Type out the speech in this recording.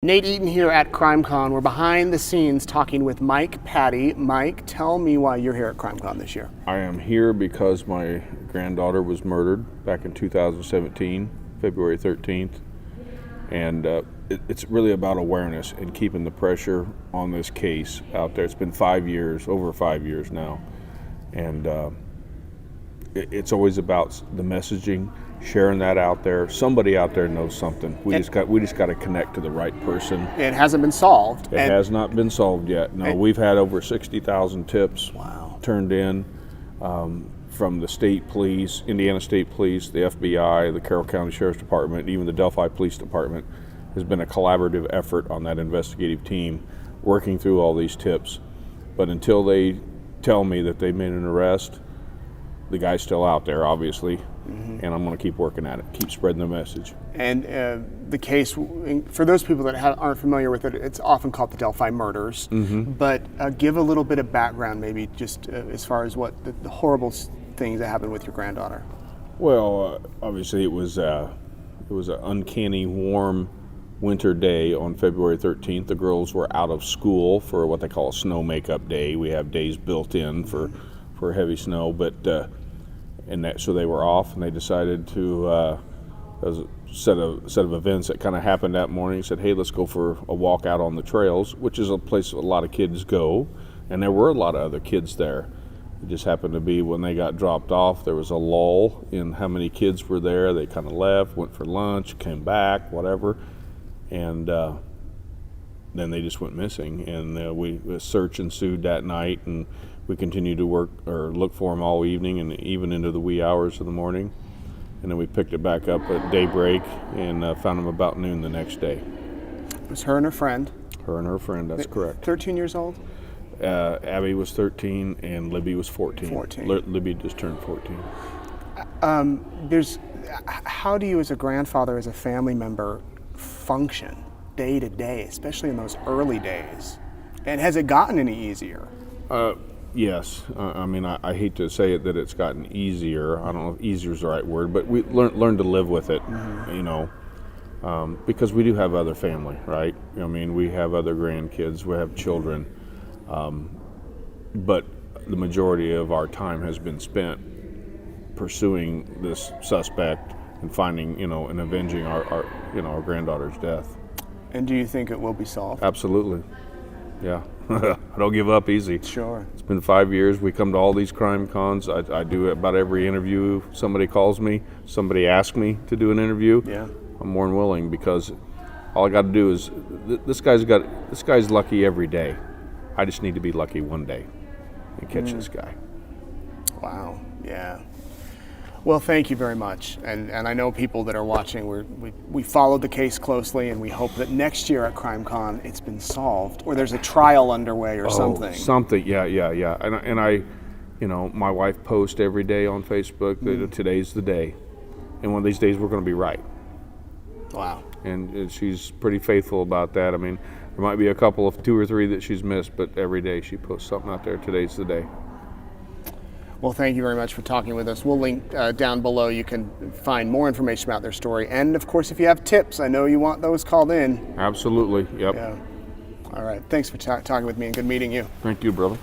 Nate Eaton here at CrimeCon. We're behind the scenes talking with Mike Patty. Mike, tell me why you're here at CrimeCon this year. I am here because my granddaughter was murdered back in 2017, February 13th. And it's really about awareness and keeping the pressure on this case out there. It's been 5 years, over 5 years now. And it's always about the messaging, sharing that out there. Somebody out there knows something. We just got to connect to the right person. It hasn't been solved. It has not been solved yet. No, we've had over 60,000 tips turned in from the state police, Indiana State Police, the FBI, the Carroll County Sheriff's Department, even the Delphi Police Department. Has been a collaborative effort on that investigative team working through all these tips. But until they tell me that they made an arrest, the guy's still out there, obviously, and I'm going to keep working at it, keep spreading the message. And the case, for those people that aren't familiar with it, it's often called the Delphi murders. But give a little bit of background, maybe just as far as what the horrible things that happened with your granddaughter. Well, obviously it was an uncanny, warm winter day on February 13th. The girls were out of school for what they call a snow makeup day. We have days built in for heavy snow, but so they were off, and they decided to as a set of events that kind of happened that morning. Said, hey, let's go for a walk out on the trails, which is a place a lot of kids go, and there were a lot of other kids there. It just happened to be when they got dropped off, there was a lull in how many kids were there. They kind of left, went for lunch, came back, whatever, and then they just went missing. And a search ensued that night, and we continued to look for them all evening and even into the wee hours of the morning. And then we picked it back up at daybreak and found them about noon the next day. It was her and her friend. Her and her friend, that's correct. 13 years old? Abby was 13 and Libby was 14. 14. Libby just turned 14. How do you as a grandfather, as a family member, function day to day, especially in those early days? And has it gotten any easier? Yes. I mean, I hate to say it that it's gotten easier. I don't know if easier is the right word, but we learn to live with it, because we do have other family, right? I mean, we have other grandkids, we have children, but the majority of our time has been spent pursuing this suspect and finding, and avenging our granddaughter's death. And do you think it will be solved? Absolutely. Yeah. I don't give up easy. Sure. It's been 5 years. We come to all these crime cons. I do about every interview. Somebody calls me, somebody asks me to do an interview. Yeah. I'm more than willing, because all I got to do is this guy's lucky every day. I just need to be lucky one day and catch this guy. Wow. Yeah. Well, thank you very much. And I know people that are watching, we followed the case closely, and we hope that next year at CrimeCon it's been solved, or there's a trial underway or something. Something, yeah. And I, my wife posts every day on Facebook that today's the day. And one of these days we're going to be right. Wow. And she's pretty faithful about that. I mean, there might be a couple of 2 or 3 that she's missed, but every day she posts something out there. Today's the day. Well, thank you very much for talking with us. We'll link down below. You can find more information about their story. And, of course, if you have tips, I know you want those called in. Absolutely, yep. Yeah. All right. Thanks for talking with me, and good meeting you. Thank you, brother.